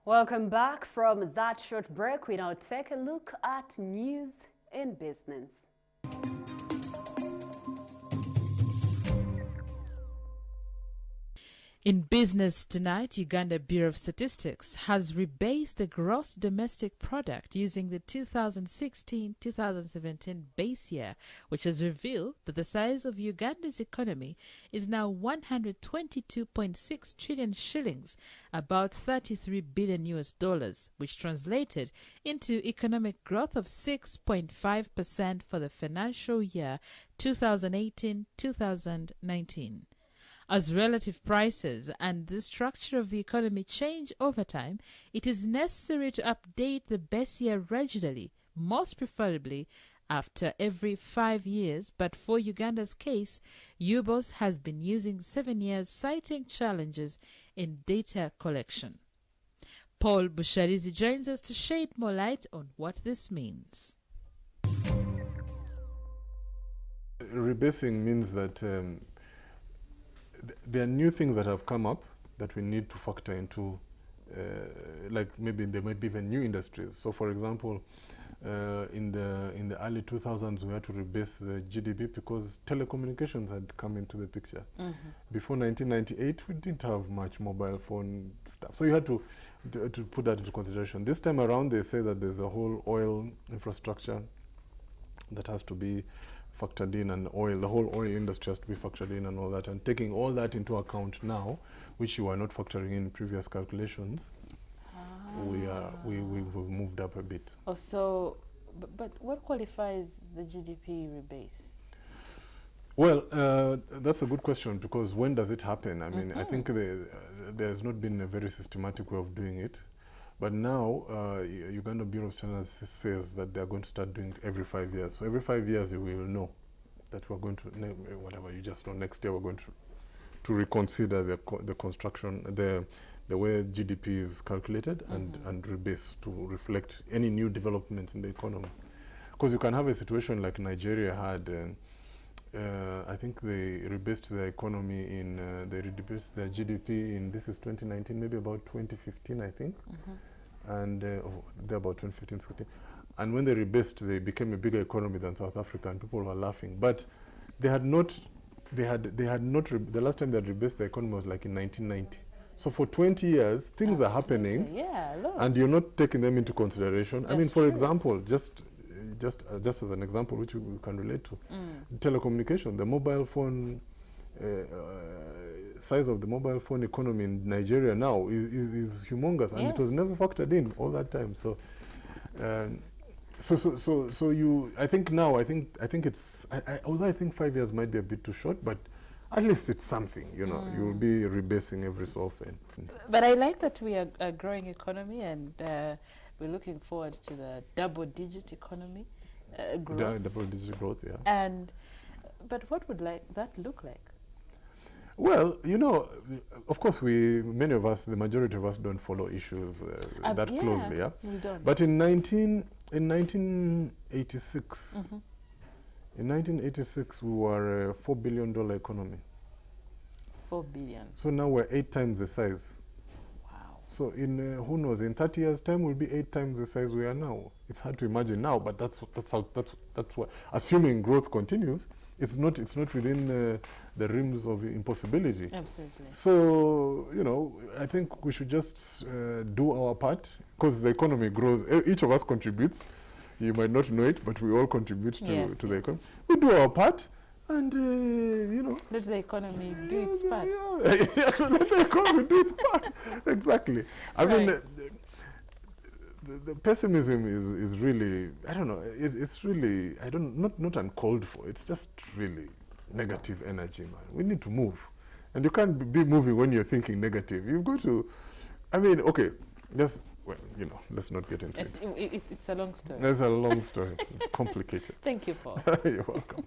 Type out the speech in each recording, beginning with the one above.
Welcome back from that short break. We now take a look at news in business. In business tonight, Uganda Bureau of Statistics has rebased the gross domestic product using the 2016-2017 base year, which has revealed that the size of Uganda's economy is now 122.6 trillion shillings, about 33 billion US dollars, which translated into economic growth of 6.5% for the financial year 2018-2019. As relative prices and the structure of the economy change over time, it is necessary to update the base year regularly, most preferably after every 5 years. But for Uganda's case, UBOS has been using 7 years, citing challenges in data collection. Paul Busharizi joins us to shed more light on what this means. Rebasing means that there are new things that have come up that we need to factor into, like maybe there might be even new industries. So for example, in the early 2000s we had to rebase the GDP because telecommunications had come into the picture. Before 1998 we didn't have much mobile phone stuff, so you had to put that into consideration. This time around they say that there's a whole oil infrastructure that has to be factored in, and the whole oil industry has to be factored in and all that, and taking all that into account now, which you were not factoring in previous calculations, we've moved up a bit. Oh, so, but what qualifies the GDP rebase? Well, that's a good question, because when does it happen? I mean, I think there's not been a very systematic way of doing it. But now, Uganda Bureau of Standards says that they're going to start doing it every 5 years. So every 5 years you will know that we're going to, whatever, you just know next year we're going to reconsider the construction, the way GDP is calculated and rebase to reflect any new development in the economy. Because you can have a situation like Nigeria had, I think they rebased their economy in, they rebased their GDP in, this is 2019, maybe about 2015, I think. And they're about 2015, 16. And when they rebased, they became a bigger economy than South Africa, and people were laughing. But they had not, the last time they had rebased the economy was like in 1990. So for 20 years, things are happening, and you're not taking them into consideration. I mean, for example, just as an example, which we can relate to, telecommunication, the mobile phone, size of the mobile phone economy in Nigeria now is humongous, and it was never factored in all that time. So, I think now, I think it's, although I think 5 years might be a bit too short, but at least it's something, you know. You'll be rebasing every so often. But I like that we are a growing economy, and we're looking forward to the double-digit economy growth. Double-digit growth, yeah. And, but what would that look like? Well, you know, of course, many of us, the majority of us, don't follow issues that closely, yeah. We don't. But in 1986, in 1986, we were a $4 billion economy. 4 billion. So now we're 8 times the size. Wow. So in who knows? In 30 years' time, we'll be 8 times the size we are now. It's hard to imagine now, but that's what. Assuming growth continues, it's not within the realms of impossibility. Absolutely. So, you know, I think we should just do our part, because the economy grows. Each of us contributes. You might not know it, but we all contribute to the economy. We do our part, and, you know. Let the economy do its part. So let the economy do its part. Exactly. I mean, the pessimism is really, I don't know, it's really, not uncalled for. It's just really negative energy, man. We need to move. And you can't be moving when you're thinking negative. You've got to, I mean, okay, well, you know, let's not get into it. It's a long story. It's a long story. It's complicated. Thank you, Paul. You're welcome.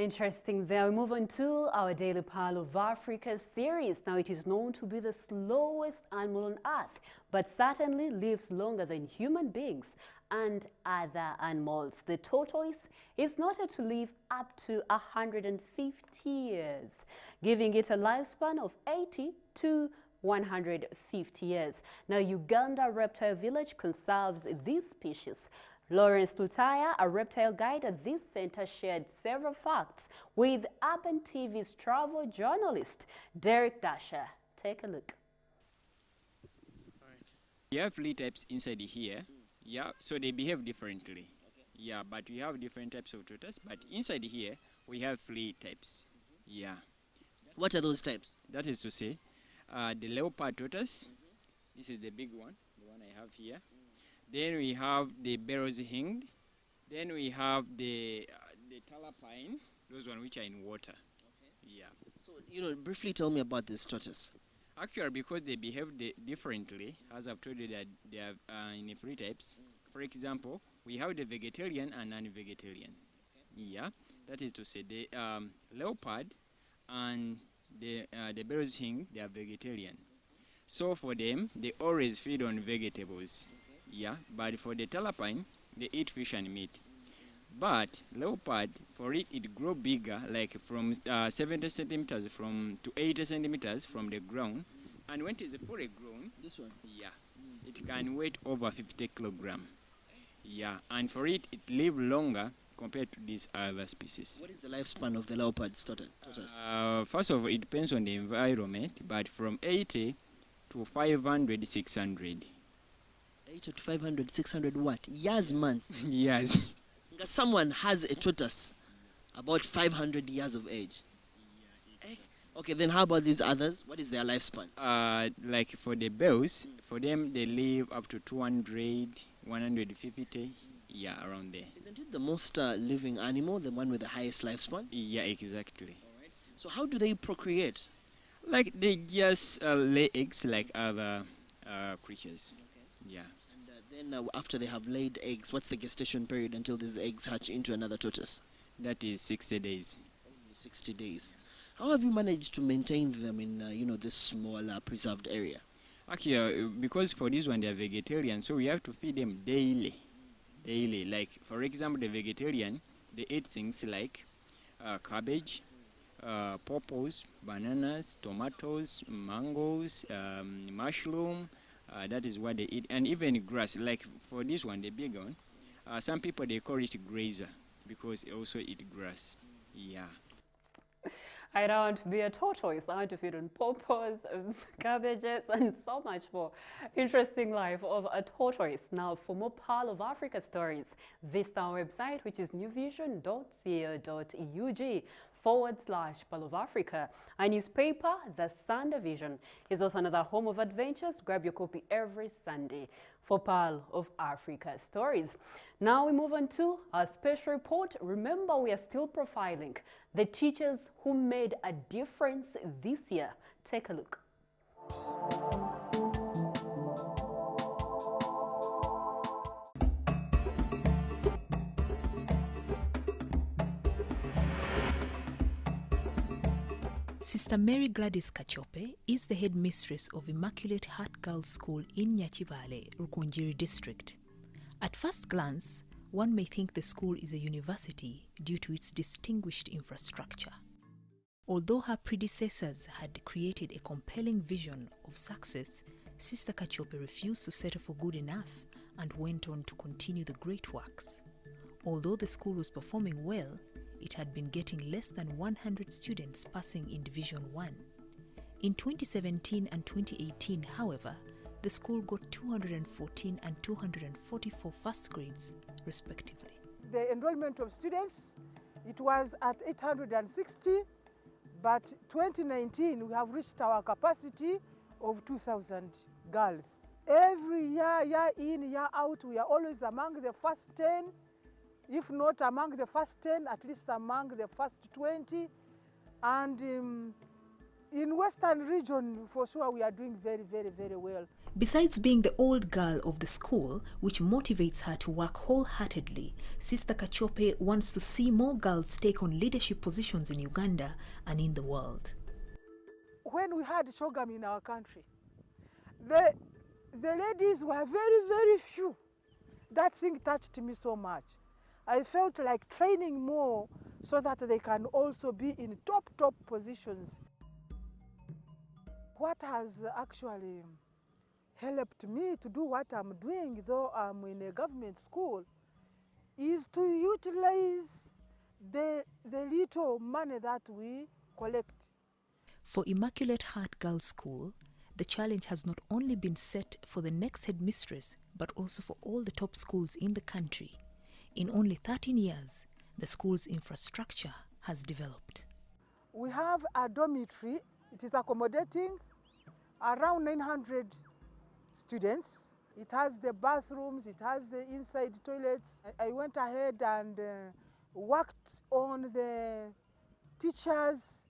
Interesting. Then we move on to our Daily Pile of Africa series. Now, it is known to be the slowest animal on Earth, but certainly lives longer than human beings and other animals. The tortoise is noted to live up to 150 years, giving it a lifespan of 80 to 150 years. Now, Uganda Reptile Village conserves this species. Lawrence Lutaya, a reptile guide at this center, shared several facts with Urban TV's travel journalist, Derek Dasher. Take a look. You have flea types inside here. Yeah, so they behave differently. Yeah, but we have different types of tortoise, but inside here, we have flea types. Yeah. What are those types? That is to say, the leopard tortoise, this is the big one, the one I have here. Then we have the barrow's hinged. Then we have the talapine, those ones which are in water. Yeah. So, briefly tell me about this tortoise. Actually, because they behave differently, as I've told you that they are in three types. For example, we have the vegetarian and non-vegetarian. Yeah, that is to say the leopard and the barrow's hinged, they are vegetarian. So for them, they always feed on vegetables. Yeah, but for the talapine, they eat fish and meat. But leopard, for it grow bigger, like from 70 centimeters to 80 centimeters from the ground. And when it is fully grown, This one? yeah, it can weight over 50 kilograms. Yeah, and for it live longer compared to these other species. What is the lifespan of the leopard tortoise? First of all, it depends on the environment, but from 80 to 500, 600. 80 to 500, 600 what? Years, months. Yes. Someone has a tortoise about 500 years of age. Okay, then how about these others? What is their lifespan? Like for the bells, for them they live up to 200, 150, yeah, around there. Isn't it the most living animal, the one with the highest lifespan? Yeah, exactly. So how do they procreate? Like they just lay eggs like other creatures. Yeah. And then after they have laid eggs, what's the gestation period until these eggs hatch into another tortoise? That is 60 days. 60 days. How have you managed to maintain them in, this small preserved area? Actually, because for this one they are vegetarian, so we have to feed them daily. Daily. Like, for example, the vegetarian, they eat things like cabbage, pawpaws, bananas, tomatoes, mangoes, mushroom. That is what they eat. And even grass. Like, for this one, the big one, some people, they call it grazer because they also eat grass. Yeah. I don't want to be a tortoise. I want to feed on pawpaws, cabbages, and so much more. Interesting life of a tortoise. Now, for more Pile of Africa stories, visit our website, which is newvision.co.ug/Pile of Africa. Our newspaper, The Sunday Vision, is also another home of adventures. Grab your copy every Sunday for Pile of Africa stories. Now we move on to our special report. Remember, we are still profiling the teachers who made a difference this year. Take a look. Sister Mary Gladys Kachope is the headmistress of Immaculate Heart Girls School in Nyachibale, Rukunjiri district. At first glance, one may think the school is a university due to its distinguished infrastructure. Although her predecessors had created a compelling vision of success, Sister Kachope refused to settle for good enough and went on to continue the great works. Although the school was performing well, it had been getting less than 100 students passing in Division 1. In 2017 and 2018, however, the school got 214 and 244 first grades, respectively. The enrollment of students, it was at 860, but 2019 we have reached our capacity of 2,000 girls. Every year, year in, year out, we are always among the first 10, if not among the first 10, at least among the first 20. And In Western region, for sure, we are doing very, very, very well. Besides being the old girl of the school, which motivates her to work wholeheartedly, Sister Kachope wants to see more girls take on leadership positions in Uganda and in the world. When we had Shogam in our country, the ladies were very, very few. That thing touched me so much. I felt like training more so that they can also be in top positions. What has actually helped me to do what I'm doing, though I'm in a government school, is to utilize the little money that we collect. For Immaculate Heart Girls' School, the challenge has not only been set for the next headmistress, but also for all the top schools in the country. In only 13 years, the school's infrastructure has developed. We have a dormitory. It is accommodating around 900 students. It has the bathrooms, it has the inside toilets. I went ahead and worked on the teachers'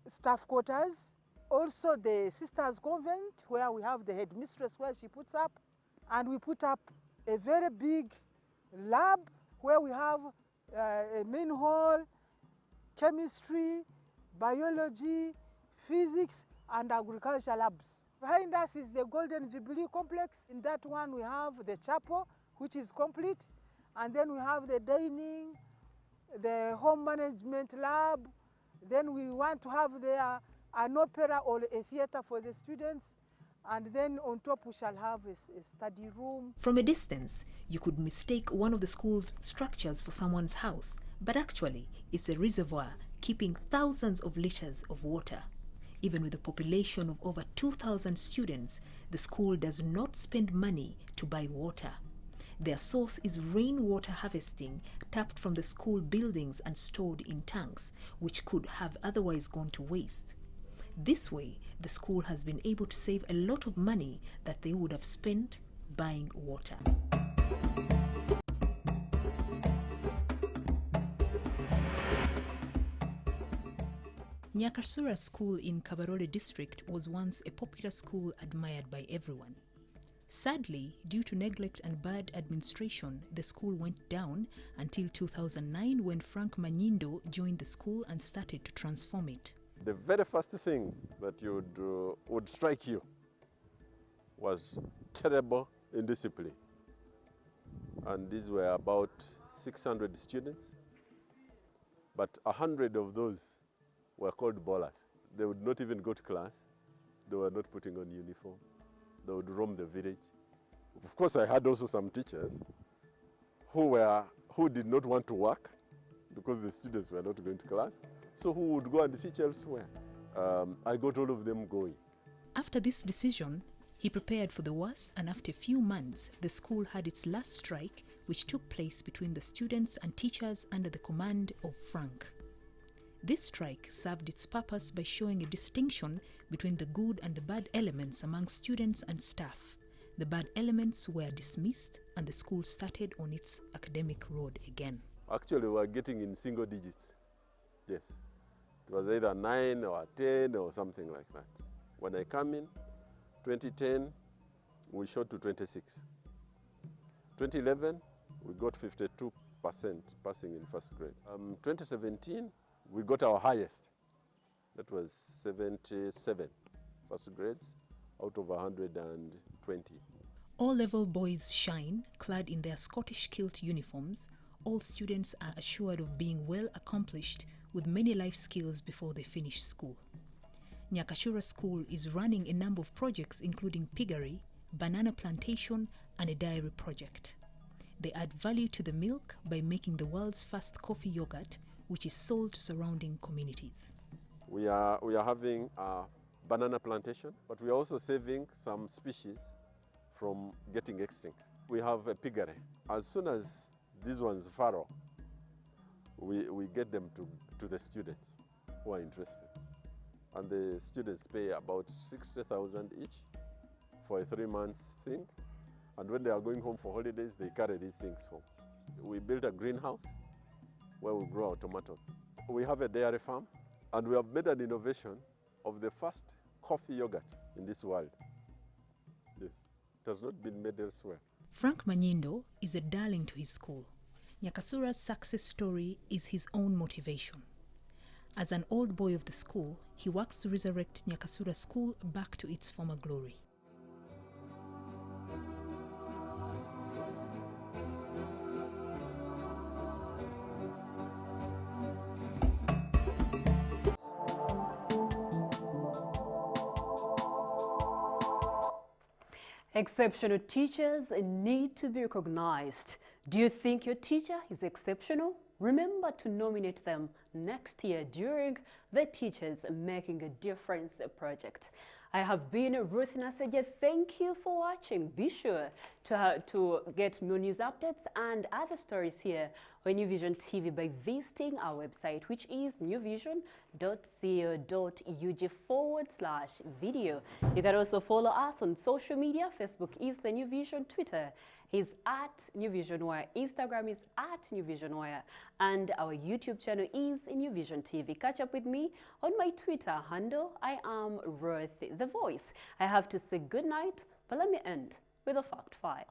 staff quarters. Also the sisters' convent, where we have the headmistress where she puts up. And we put up a very big lab where we have a main hall, chemistry, biology, physics, and agriculture labs. Behind us is the Golden Jubilee Complex. In that one we have the chapel, which is complete. And then we have the dining, the home management lab. Then we want to have there an opera or a theater for the students. And then on top we shall have a study room. From a distance, you could mistake one of the school's structures for someone's house, but actually it's a reservoir keeping thousands of liters of water. Even with a population of over 2,000 students, the school does not spend money to buy water. Their source is rainwater harvesting tapped from the school buildings and stored in tanks, which could have otherwise gone to waste. This way, the school has been able to save a lot of money that they would have spent buying water. Nyakasura School in Kabarole district was once a popular school admired by everyone. Sadly, due to neglect and bad administration, the school went down until 2009 when Frank Manyindo joined the school and started to transform it. The very first thing that would strike you was terrible indiscipline. And these were about 600 students, but 100 of those were called ballers. They would not even go to class. They were not putting on uniform. They would roam the village. Of course, I had also some teachers who did not want to work because the students were not going to class. So who would go and teach elsewhere? I got all of them going. After this decision, he prepared for the worst, and after a few months, the school had its last strike, which took place between the students and teachers under the command of Frank. This strike served its purpose by showing a distinction between the good and the bad elements among students and staff. The bad elements were dismissed and the school started on its academic road again. Actually, we were getting in single digits. Yes. It was either 9 or 10 or something like that. When I come in, 2010, we shot to 26. 2011, we got 52% passing in first grade. 2017, we got our highest. That was 77 first grades out of 120. All-level boys shine, clad in their Scottish kilt uniforms. All students are assured of being well accomplished with many life skills before they finish school. Nyakasura School is running a number of projects including piggery, banana plantation and a dairy project. They add value to the milk by making the world's first coffee yogurt, which is sold to surrounding communities. We are having a banana plantation, but we are also saving some species from getting extinct. We have a piggery. As soon as these ones farrow, we get them to the students who are interested. And the students pay about 60,000 each for a 3-month thing. And when they are going home for holidays, they carry these things home. We built a greenhouse where we grow our tomatoes. We have a dairy farm And we have made an innovation of the first coffee yogurt in this world. Yes, it has not been made elsewhere. Frank Manyindo is a darling to his school. Nyakasura's success story is his own motivation. As an old boy of the school, he works to resurrect Nyakasura School back to its former glory. Exceptional teachers need to be recognized. Do you think your teacher is exceptional? Remember to nominate them next year during the Teachers Making a Difference project. I have been Ruth Naseja. Thank you for watching. Be sure to get more news updates and other stories here on New Vision TV by visiting our website, which is newvision.co.ug/video. You can also follow us on social media. Facebook is the New Vision, Twitter is at New Vision Wire, Instagram is at New Vision Wire, and our YouTube channel is New Vision TV. Catch up with me on my Twitter handle. I am Ruth the Voice. I have to say good night, but let me end with a fact file.